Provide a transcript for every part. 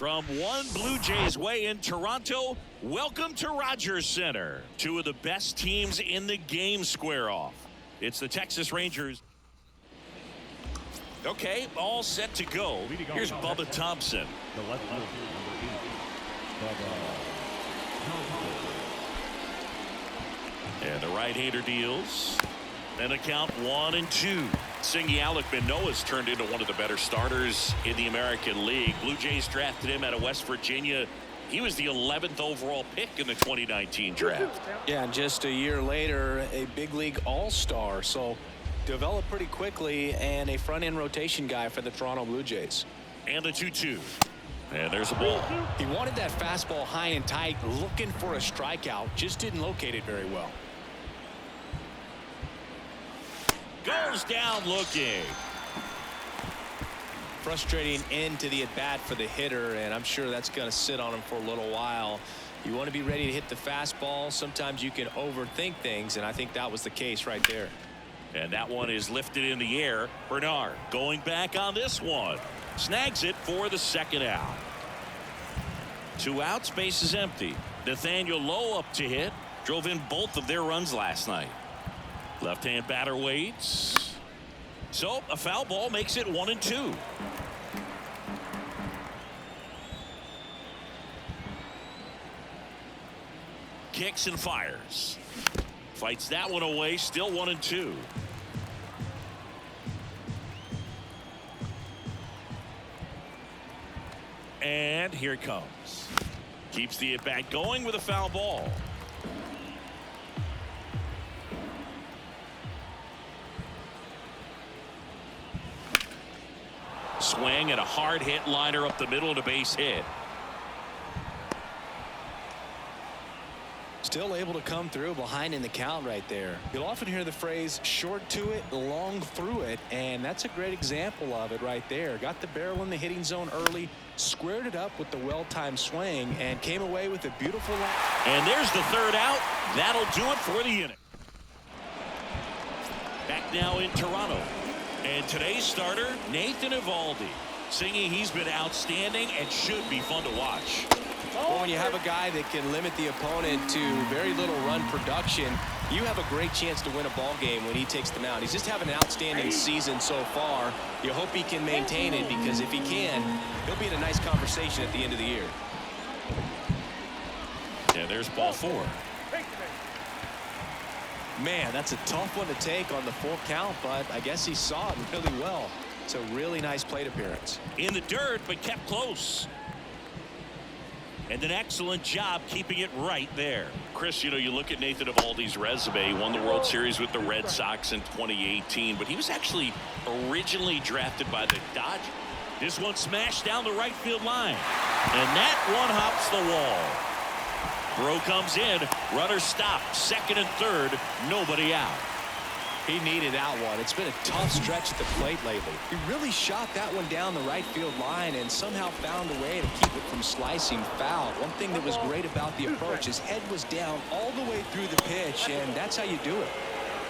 From one Blue Jays way in Toronto, welcome to Rogers Center. Two of the best teams in the game square off. It's the Texas Rangers. Okay, all set to go. Here's Bubba Thompson. The left fielder, number 8. And the right-hander deals. And the count 1-2. Singy Alec Manoah's turned into one of the better starters in the American League. Blue Jays drafted him out of West Virginia. He was the 11th overall pick in the 2019 draft. Yeah, and just a year later, a big league all-star. So developed pretty quickly and a front-end rotation guy for the Toronto Blue Jays. And the 2-2. And there's a ball. He wanted that fastball high and tight, looking for a strikeout. Just didn't locate it very well. Goes down looking. Frustrating end to the at-bat for the hitter, and I'm sure that's going to sit on him for a little while. You want to be ready to hit the fastball. Sometimes you can overthink things, and I think that was the case right there. And that one is lifted in the air. Bernard going back on this one. Snags it for the second out. 2 outs, base is empty. Nathaniel Lowe up to hit. Drove in both of their runs last night. Left-hand batter waits. So a foul ball makes it 1-2. Kicks and fires. Fights that one away. Still 1-2. And here it comes. Keeps the at-bat going with a foul ball. Swing and a hard hit liner up the middle and a base hit. Still able to come through behind in the count right there. You'll often hear the phrase short to it, long through it, and that's a great example of it right there. Got the barrel in the hitting zone early, squared it up with the well-timed swing, and came away with a beautiful line. And there's the third out. That'll do it for the inning. Back now in Toronto. And today's starter, Nathan Eovaldi. Singy, he's been outstanding and should be fun to watch. Well, when you have a guy that can limit the opponent to very little run production, you have a great chance to win a ball game when he takes the mound. He's just having an outstanding season so far. You hope he can maintain it, because if he can, he'll be in a nice conversation at the end of the year. And there's ball 4. Man, that's a tough one to take on the full count, but I guess he saw it really well. It's a really nice plate appearance. In the dirt, but kept close. And an excellent job keeping it right there. Chris, you know, you look at Nathan Eovaldi's resume. He won the World Series with the Red Sox in 2018, but he was actually originally drafted by the Dodgers. This one smashed down the right field line. And that one hops the wall. Throw comes in. Runner stopped. Second and third. Nobody out. He needed that one. It's been a tough stretch at the plate lately. He really shot that one down the right field line and somehow found a way to keep it from slicing foul. One thing that was great about the approach, his head was down all the way through the pitch, and that's how you do it.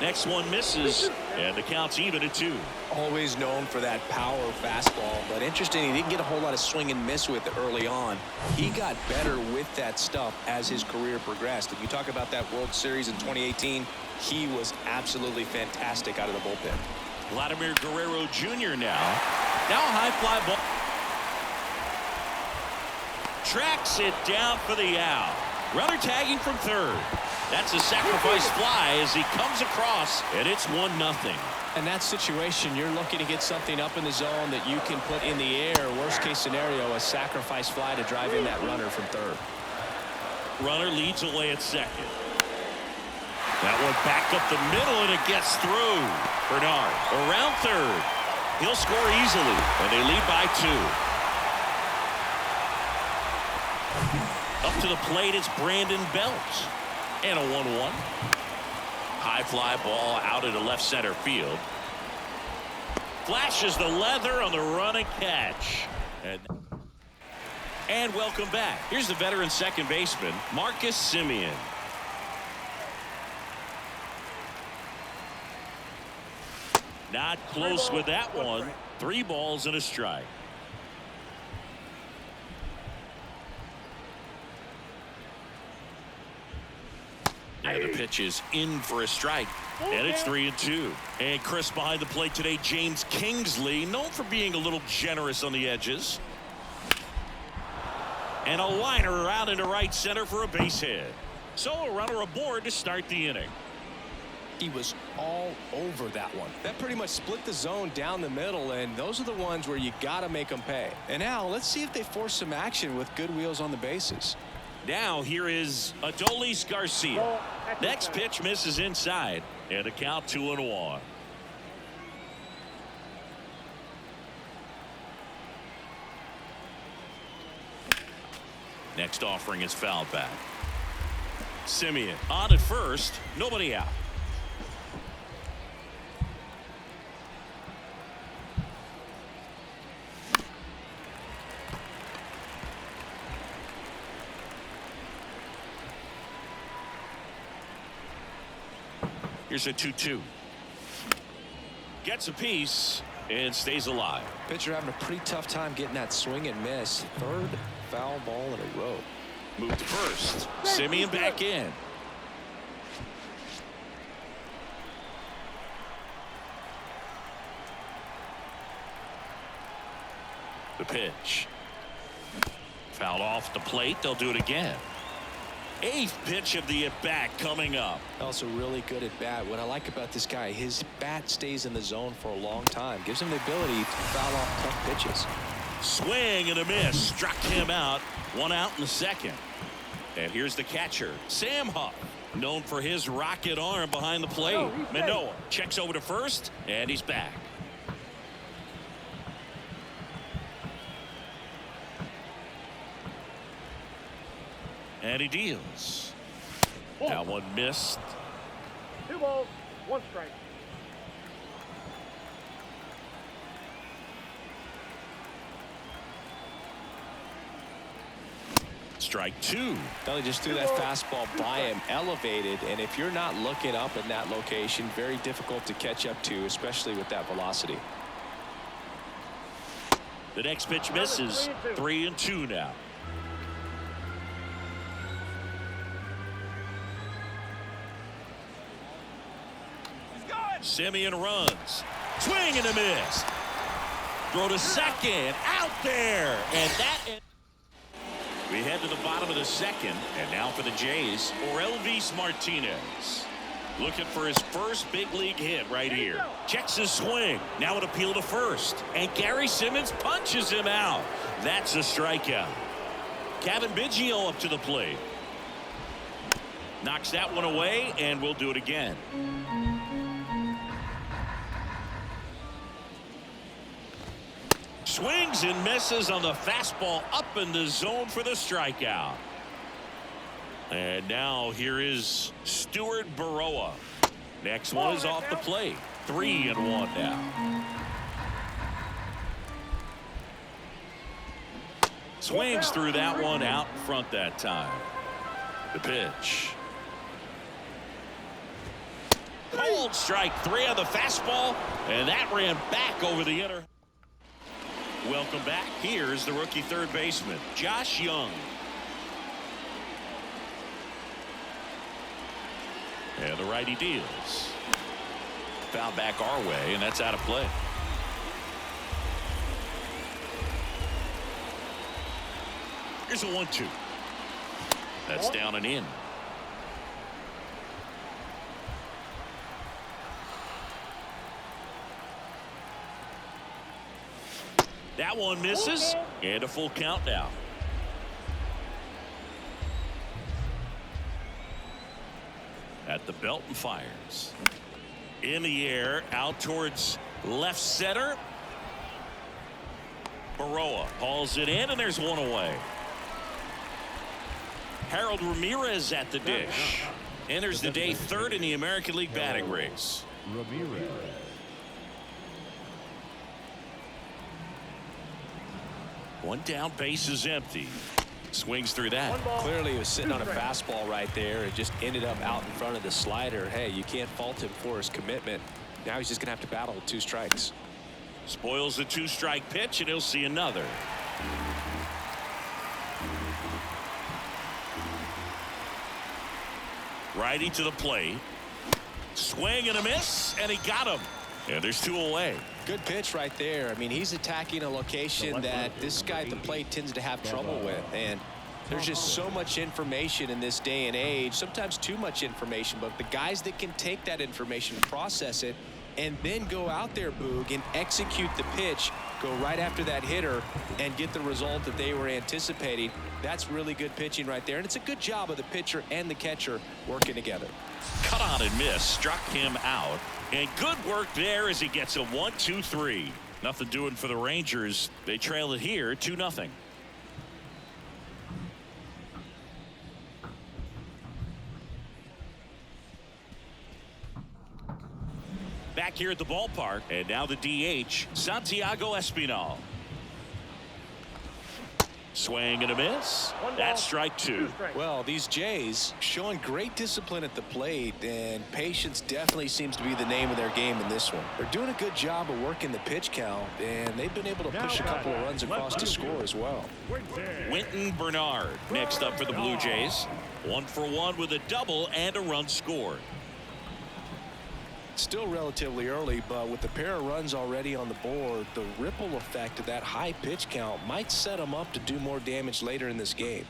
Next one misses, and the count's even at 2. Always known for that power fastball, but interesting, he didn't get a whole lot of swing and miss with it early on. He got better with that stuff as his career progressed. If you talk about that World Series in 2018, he was absolutely fantastic out of the bullpen. Vladimir Guerrero Jr. now a high fly ball. Tracks it down for the out. Runner tagging from third. That's a sacrifice fly as he comes across, and it's 1-0. In that situation, you're looking to get something up in the zone that you can put in the air. Worst case scenario, a sacrifice fly to drive in that runner from third. Runner leads away at second. That one back up the middle, and it gets through. Bernard around third. He'll score easily, and they lead by 2. Up to the plate, it's Brandon Belt. And a 1-1. High fly ball out into left center field. Flashes the leather on the running catch. And welcome back. Here's the veteran second baseman, Marcus Semien. Not close with that one. 3 balls and a strike. And the pitch is in for a strike. And it's 3-2. And Chris behind the plate today, James Kingsley, known for being a little generous on the edges. And a liner out into right center for a base hit. So a runner aboard to start the inning. He was all over that one. That pretty much split the zone down the middle, and those are the ones where you got to make them pay. And now let's see if they force some action with good wheels on the bases. Now here is Adolis Garcia. Next pitch misses inside, and a count 2-1. Next offering is fouled back. Simeon on at first, nobody out. Here's a 2-2. Gets a piece and stays alive. Pitcher having a pretty tough time getting that swing and miss. Third foul ball in a row. Move to first. Simeon back in. The pitch. Fouled off the plate. They'll do it again. 8th pitch of the at-bat coming up. Also really good at bat. What I like about this guy, his bat stays in the zone for a long time. Gives him the ability to foul off tough pitches. Swing and a miss. Struck him out. 1 out in the second. And here's the catcher, Sam Huff, known for his rocket arm behind the plate. Manoah checks over to first, and he's back. And he deals. That one missed. 2 balls, 1 strike. Strike 2. Well, he just threw that fastball by him, elevated, and if you're not looking up in that location, very difficult to catch up to, especially with that velocity. The next pitch misses. 3-2 now. Simeon runs. Swing and a miss. Throw to second. Out there. And that. We head to the bottom of the second. And now for the Jays, Orelvis Martinez. Looking for his first big league hit right here. Checks his swing. Now an appeal to first. And Gary Simmons punches him out. That's a strikeout. Kevin Biggio up to the plate. Knocks that one away, and we'll do it again. Swings and misses on the fastball up in the zone for the strikeout. And now here is Stuart Baroa. Next one is off the plate. 3-1 now. Swings through that one out in front that time. The pitch. Cold strike 3 on the fastball, and that ran back over the inner. Welcome back. Here's the rookie third baseman, Josh Young. And the righty deals. Foul back our way, and that's out of play. Here's a 1-2. That's down and in. That one misses, and a full count now. At the belt and fires. In the air, out towards left center. Baroa hauls it in, and there's one away. Harold Ramirez at the dish. Enters the day third in the American League batting race. Ramirez. One down, base is empty. Swings through that. Clearly he was sitting on a fastball right there. It just ended up out in front of the slider. Hey, you can't fault him for his commitment. Now he's just gonna have to battle with 2 strikes. Spoils the 2-strike pitch, and he'll see another. Righty to the plate. Swing and a miss, and he got him. And there's 2 away. Good pitch right there. I mean, he's attacking a location that this guy at the plate tends to have trouble with. And there's just so much information in this day and age, sometimes too much information. But the guys that can take that information, process it, and then go out there, Boog, and execute the pitch, go right after that hitter, and get the result that they were anticipating. That's really good pitching right there. And it's a good job of the pitcher and the catcher working together. Cut on and miss, struck him out. And good work there as he gets a 1-2-3. Nothing doing for the Rangers. They trail it here 2-0. Back here at the ballpark, and now the DH, Santiago Espinal. Swing and a miss. That's strike 2. Well, these Jays showing great discipline at the plate, and patience definitely seems to be the name of their game in this one. They're doing a good job of working the pitch count, and they've been able to push a couple of runs across to score as well. Winton Bernard next up for the Blue Jays. 1 for 1 with a double and a run scored. Still relatively early, but with the pair of runs already on the board, the ripple effect of that high pitch count might set them up to do more damage later in this game.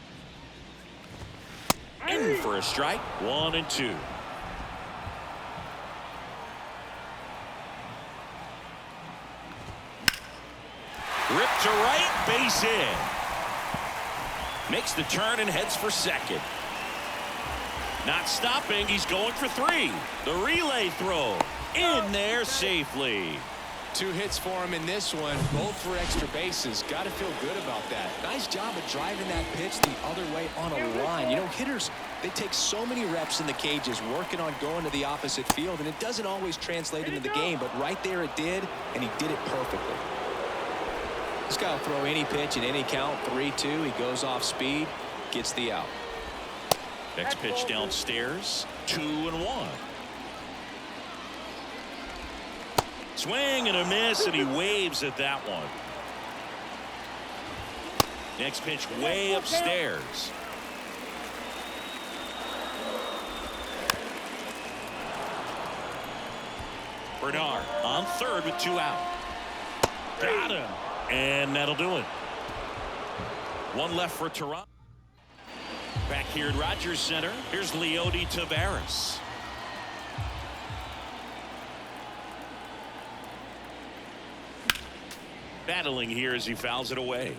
In for a strike. 1-2. Ripped to right, base hit. Makes the turn and heads for second. Not stopping, he's going for 3. The relay throw in there safely. 2 hits for him in this one, both for extra bases. Got to feel good about that. Nice job of driving that pitch the other way on a line. You know, hitters, they take so many reps in the cages working on going to the opposite field, and it doesn't always translate into the game, but right there it did, and he did it perfectly. This guy will throw any pitch in any count. 3-2. He goes off speed, gets the out. Next pitch downstairs. 2-1. Swing and a miss, and he waves at that one. Next pitch way upstairs. Bernard on third with 2 out. Got him. And that'll do it. 1 left for Toronto. Back here at Rogers Center, here's Leody Taveras. Battling here as he fouls it away.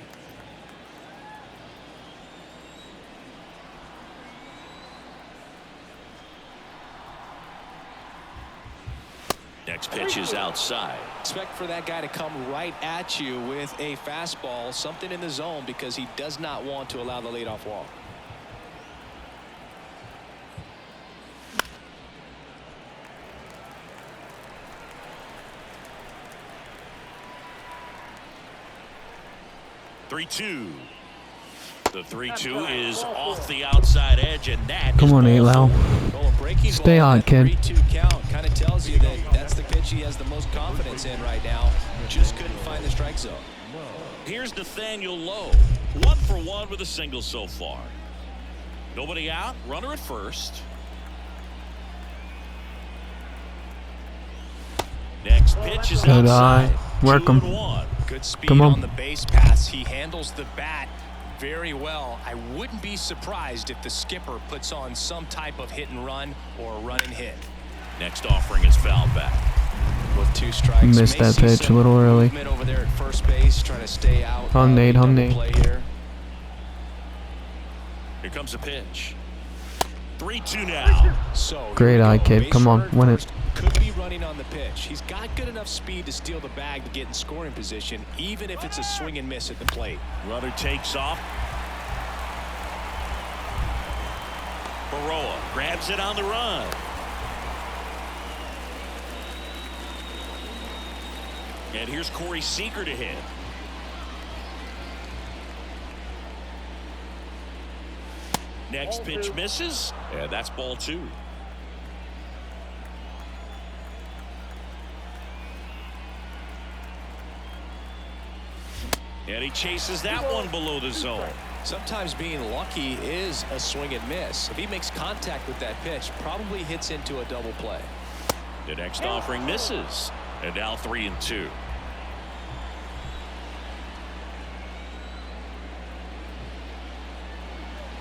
Next pitch is outside. Expect for that guy to come right at you with a fastball, something in the zone, because he does not want to allow the leadoff walk. The 3-2 is off the outside edge, and that Come on, Lau. Stay on, kid. 3-2 count kind of tells you that that's the pitch he has the most confidence in right now. Just couldn't find the strike zone. Here's Nathaniel Lowe. 1 for 1 with a single so far. Nobody out. Runner at first. Next pitch is Good outside. eye. Work 'em. 2-1. Good speed Come on. on the base pass. He handles the bat very well. I wouldn't be surprised if the skipper puts on some type of hit and run or a run and hit. Next offering is fouled back. With 2 strikes, Missed that pitch a little early. Over there at first base, trying to stay out. Hung Nate, hung double Nate. play here. Here comes a pitch. 3-2 now. So Great here we eye, go. kid. Base Come on, runner at win it. first. Could be running on the pitch. He's got good enough speed to steal the bag to get in scoring position, even if it's a swing and miss at the plate. Runner takes off. Baroa grabs it on the run. And here's Corey Seager to hit. Next pitch misses. And that's ball 2. And he chases that one below the zone. Sometimes being lucky is a swing and miss. If he makes contact with that pitch, probably hits into a double play. The next offering misses. And now 3-2.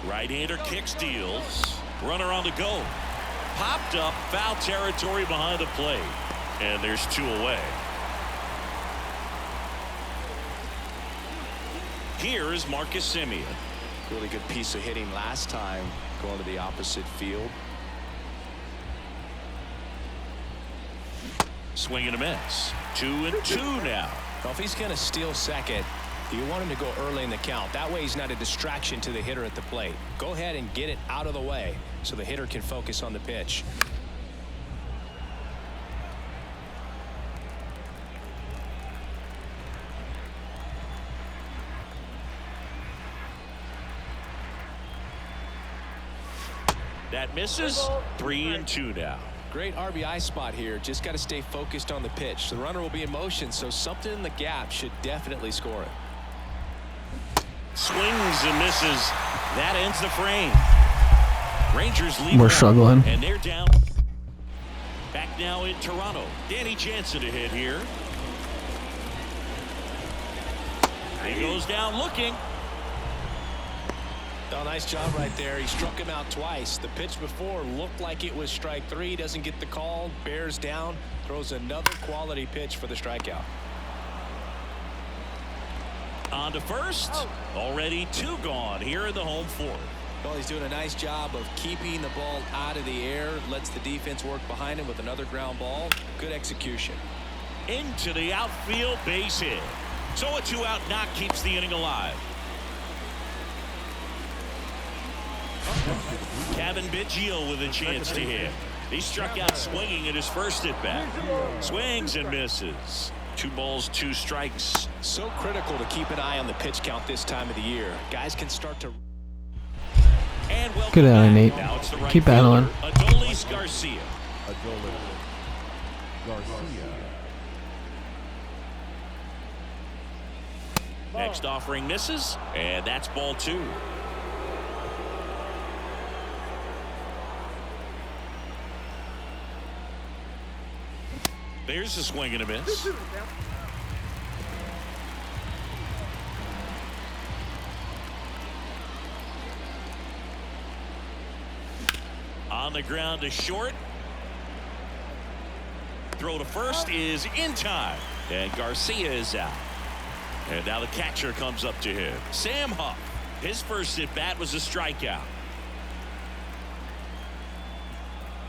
Right-hander kicks, deals. Runner on the go. Popped up, foul territory behind the plate. And there's 2 away. Here is Marcus Semien. Really good piece of hitting last time, going to the opposite field. Swing and a miss. 2-2 now. Well, if he's going to steal second, you want him to go early in the count. That way he's not a distraction to the hitter at the plate. Go ahead and get it out of the way so the hitter can focus on the pitch. That misses. 3-2 now. Great RBI spot here. Just got to stay focused on the pitch. The runner will be in motion, so something in the gap should definitely score it. Swings and misses. That ends the frame. Rangers lead. We're struggling. And they're down. Back now in Toronto. Danny Jansen to hit here. He goes down looking. Oh, nice job right there. He struck him out twice. The pitch before looked like it was strike 3. Doesn't get the call. Bears down. Throws another quality pitch for the strikeout. On to first. Already 2 gone here in the home 4th. Well, he's doing a nice job of keeping the ball out of the air. Lets the defense work behind him with another ground ball. Good execution. Into the outfield, base hit. So a 2-out knock keeps the inning alive. Kevin Biggio with a chance to hit. He struck out swinging at his first at bat. Swings and misses. 2 balls, 2 strikes. So critical to keep an eye on the pitch count this time of the year. Guys can start to. And Good eye, Nate. Now it's the right Keep battling. fielder, Adolis Garcia. Next offering misses, and that's ball 2. There's a swing and a miss. On the ground to short. Throw to first is in time. And Garcia is out. And now the catcher comes up to him. Sam Huff. His first at bat was a strikeout.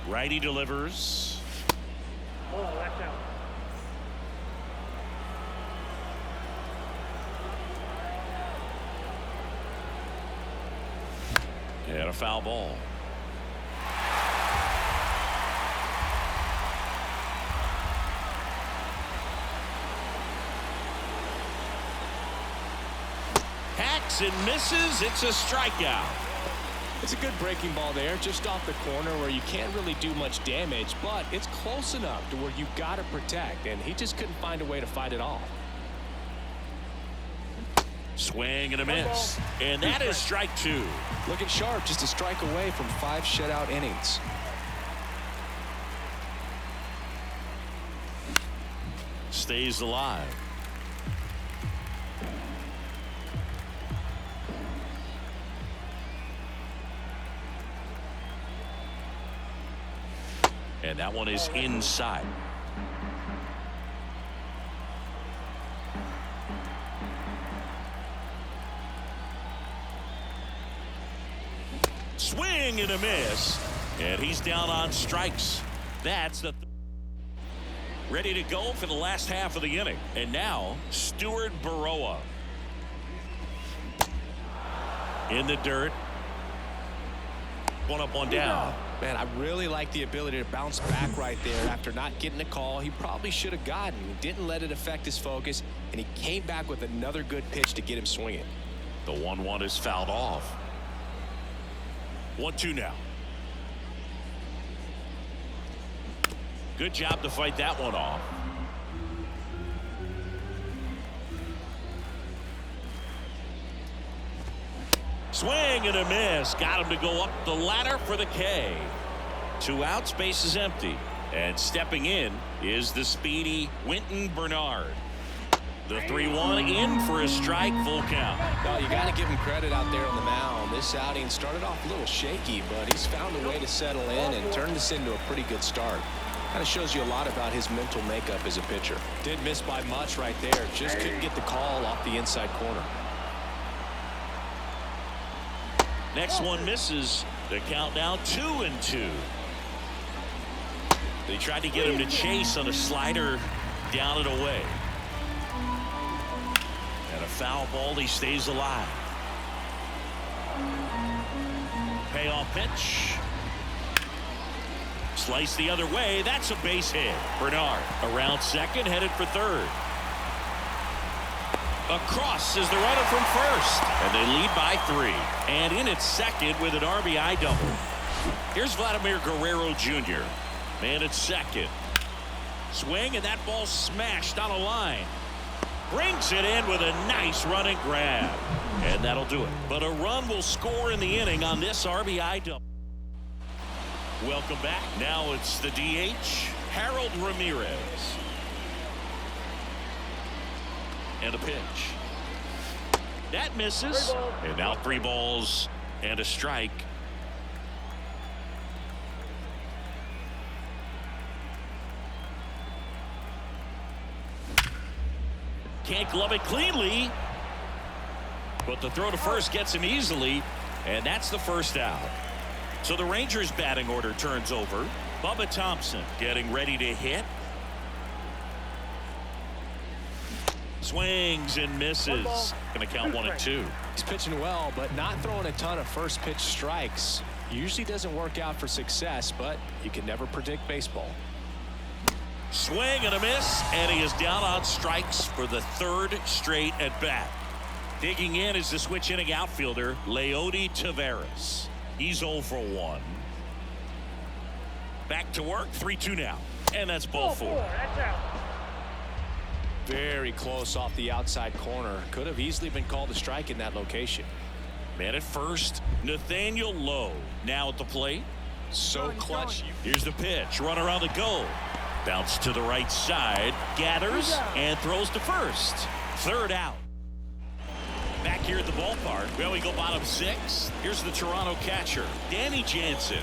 Righty delivers. Oh, that's out. And a foul ball. Hacks and misses. It's a strikeout. It's a good breaking ball there, just off the corner where you can't really do much damage, but it's close enough to where you got to protect, and he just couldn't find a way to fight it off. Swing and a miss. And that is strike 2. Looking sharp, just a strike away from 5 shutout innings. Stays alive. And that one is inside. Swing and a miss. And he's down on strikes. That's the ready to go for the last half of the inning. And now Stuart Baroa in the dirt. One up, one down. Man, I really like the ability to bounce back right there after not getting a call. He probably should have gotten. He didn't let it affect his focus, and he came back with another good pitch to get him swinging. The 1-1 is fouled off. 1-2 now. Good job to fight that one off. Swing and a miss. Got him to go up the ladder for the K. 2 outs, base is empty. And stepping in is the speedy Winton Bernard. The 3-1 in for a strike, full count. Well, you got to give him credit out there on the mound. This outing started off a little shaky, but he's found a way to settle in and turn this into a pretty good start. Kind of shows you a lot about his mental makeup as a pitcher. Didn't miss by much right there. Just couldn't get the call off the inside corner. Next one misses. The count now 2-2. They tried to get him to chase on a slider down and away. And a foul ball. He stays alive. Payoff pitch. Slice the other way. That's a base hit. Bernard around second, headed for third. Across is the runner from first. And they lead by 3. And in at second with an RBI double. Here's Vladimir Guerrero Jr. Man at second. Swing, and that ball smashed on a line. Brings it in with a nice running grab. And that'll do it. But a run will score in the inning on this RBI double. Welcome back. Now it's the DH, Harold Ramirez. And a pitch. That misses. And now 3 balls and a strike. Can't glove it cleanly. But the throw to first gets him easily. And that's the first out. So the Rangers batting order turns over. Bubba Thompson getting ready to hit. Swings and misses. Going to count 1-2. He's pitching well, but not throwing a ton of first pitch strikes. Usually doesn't work out for success, but you can never predict baseball. Swing and a miss, and he is down on strikes for the 3rd straight at bat. Digging in is the switch inning outfielder, Leody Taveras. He's 0 for 1. Back to work, 3-2 now. And that's ball 4. That's out. Very close off the outside corner. Could have easily been called a strike in that location. Man at first, Nathaniel Lowe. Now at the plate. So clutch. Here's the pitch. Run around the goal. Bounce to the right side. Gathers and throws to first. 3rd out. Back here at the ballpark. Well, we go bottom 6. Here's the Toronto catcher, Danny Jansen.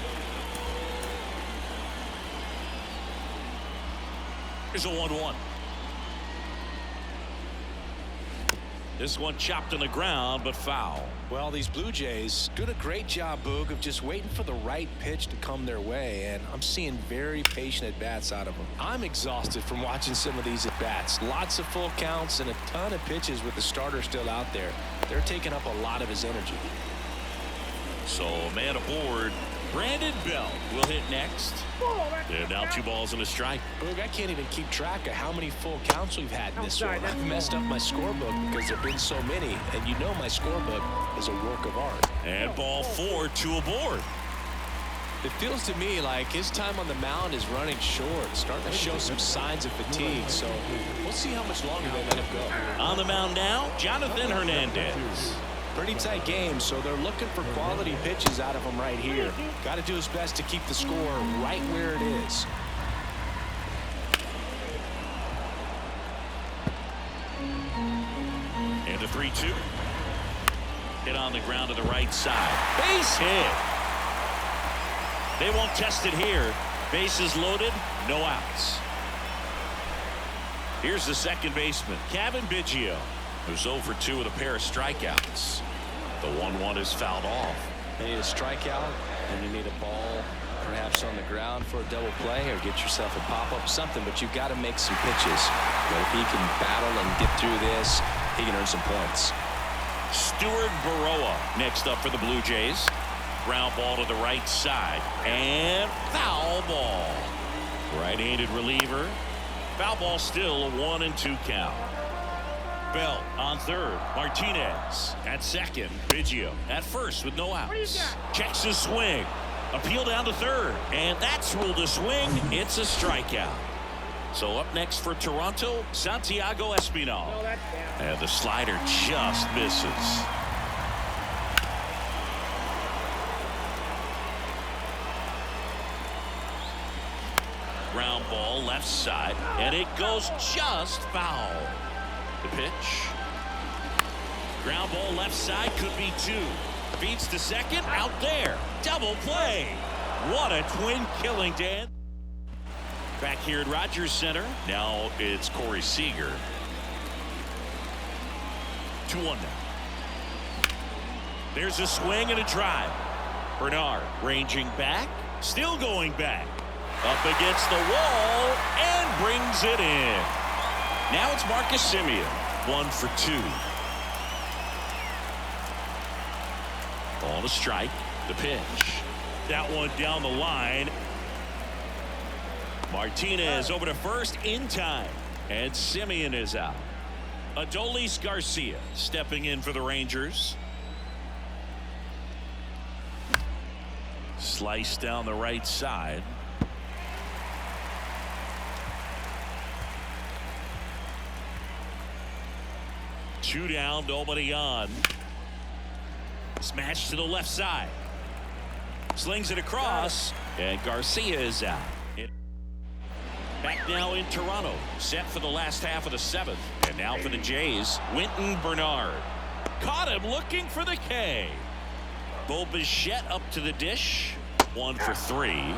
Here's a 1-1. This one chopped on the ground, but foul. Well, these Blue Jays doing a great job, Boog, of just waiting for the right pitch to come their way, and I'm seeing very patient at-bats out of them. I'm exhausted from watching some of these at-bats. Lots of full counts and a ton of pitches with the starter still out there. They're taking up a lot of his energy. So, man aboard. Brandon Belt will hit next. And now 2 balls and a strike. Boog, I can't even keep track of how many full counts we've had in this one. I've messed up my scorebook because there have been so many. And you know my scorebook is a work of art. And ball 4, 2 aboard. It feels to me like his time on the mound is running short, starting to show some signs of fatigue. So we'll see how much longer they let him go. On the mound now, Jonathan Hernandez. Pretty tight game, so they're looking for quality pitches out of him right here. Got to do his best to keep the score right where it is. And the 3-2. Hit on the ground to the right side. Base hit. They won't test it here. Bases loaded, no outs. Here's the second baseman, Kevin Biggio, who's 0 for 2 with a pair of strikeouts. The 1-1 is fouled off. You need a strikeout, and you need a ball perhaps on the ground for a double play, or get yourself a pop-up, something, but you've got to make some pitches. But if he can battle and get through this, he can earn some points. Stuart Baroa next up for the Blue Jays. Ground ball to the right side, and foul ball. Right-handed reliever. Foul ball, still a 1-2 count. Bell on third. Martinez at second. Biggio at first with no outs. Checks his swing. Appeal down to third. And that's ruled a swing. It's a strikeout. So up next for Toronto, Santiago Espinal. And the slider just misses. Ground ball left side, and it goes just foul. The pitch. Ground ball left side, could be 2. Beats to second, out there. Double play. What a twin killing, Dan. Back here at Rogers Center. Now it's Corey Seager. 2-1 now. There's a swing and a drive. Bernard ranging back. Still going back. Up against the wall and brings it in. Now it's Marcus Semien. 1 for 2. Ball to strike. The pitch. That one down the line. Martinez over to first in time. And Semien is out. Adolis Garcia stepping in for the Rangers. Slice down the right side. Two down, nobody on. Smash to the left side. Slings it across, and Garcia is out. Back now in Toronto, set for the last half of the 7th. And now for the Jays, Winton Bernard. Caught him looking for the K. Bo Bichette up to the dish. 1 for 3.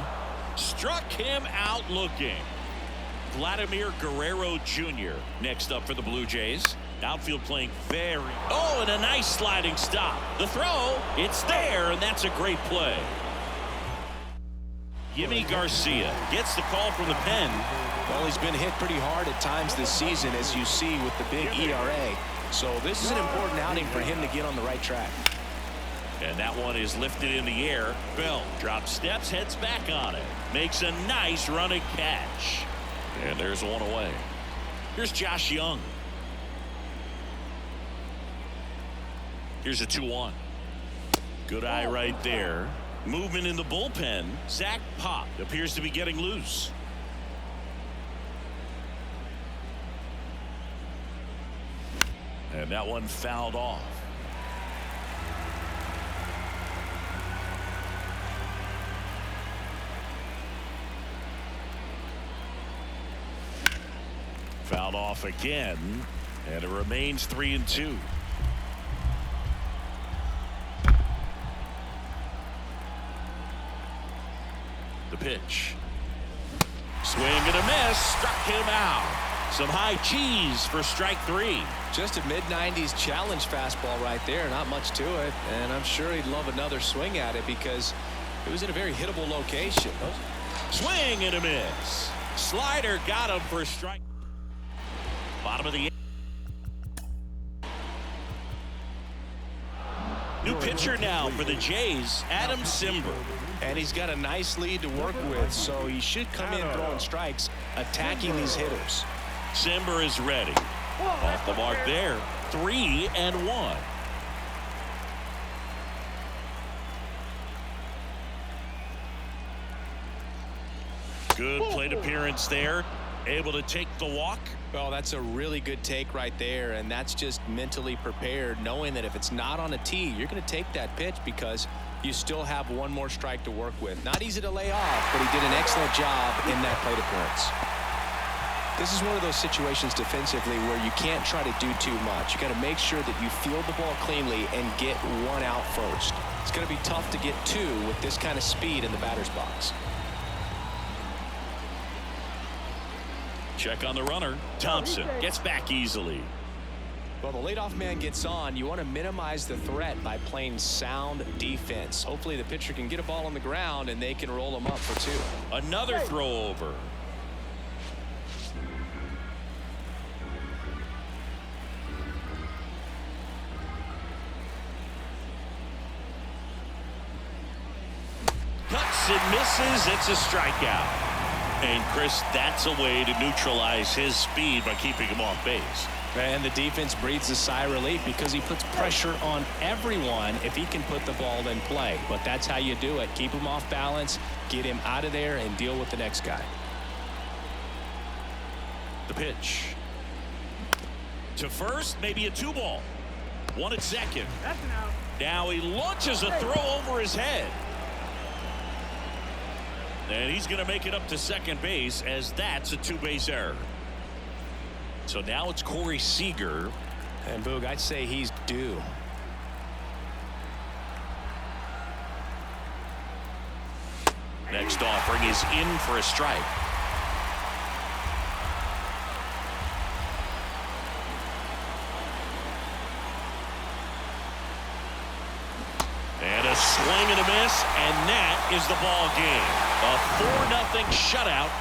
Struck him out looking. Vladimir Guerrero Jr. next up for the Blue Jays. Outfield playing very. Oh, and a nice sliding stop. The throw, it's there, and that's a great play. Yimi Garcia gets the call from the pen. Well, he's been hit pretty hard at times this season, as you see with the big ERA. So this is an important outing for him to get on the right track. And that one is lifted in the air. Bell drops steps, heads back on it. Makes a nice running catch. And there's one away. Here's Josh Young. Here's a 2-1. Good eye right there. Movement in the bullpen. Zach Pop appears to be getting loose. And that one fouled off. Fouled off again, and it remains 3-2. The pitch. Swing and a miss. Struck him out. Some high cheese for strike 3. Just a mid-90s challenge fastball right there. Not much to it. And I'm sure he'd love another swing at it because it was in a very hittable location. Swing and a miss. Slider got him for a strike. Bottom of the 8th. New pitcher now for the Jays, Adam Simber. And he's got a nice lead to work with, so he should come in throwing strikes, attacking these hitters. Simber is ready. Off the mark there. 3-1. Good plate appearance there. Able to take the walk. Well, that's a really good take right there, and that's just mentally prepared, knowing that if it's not on a tee, you're going to take that pitch because you still have one more strike to work with. Not easy to lay off, but he did an excellent job in that plate appearance. This is one of those situations defensively where you can't try to do too much. You got to make sure that you field the ball cleanly and get one out first. It's going to be tough to get 2 with this kind of speed in the batter's box. Check on the runner. Thompson gets back easily. Well, the leadoff man gets on. You want to minimize the threat by playing sound defense. Hopefully the pitcher can get a ball on the ground and they can roll him up for 2. Another throw over. Cuts and misses. It's a strikeout. And Chris, that's a way to neutralize his speed by keeping him off base. And the defense breathes a sigh of relief because he puts pressure on everyone if he can put the ball in play. But that's how you do it. Keep him off balance, get him out of there, and deal with the next guy. The pitch. To first, maybe a 2-ball. 1 at second. That's an out. Now he launches a throw over his head. And he's going to make it up to second base as that's a two-base error. So now it's Corey Seager. And Boog, I'd say he's due. Next offering is in for a strike. And a swing and a miss, and that is the ball game. A 4-0 shutout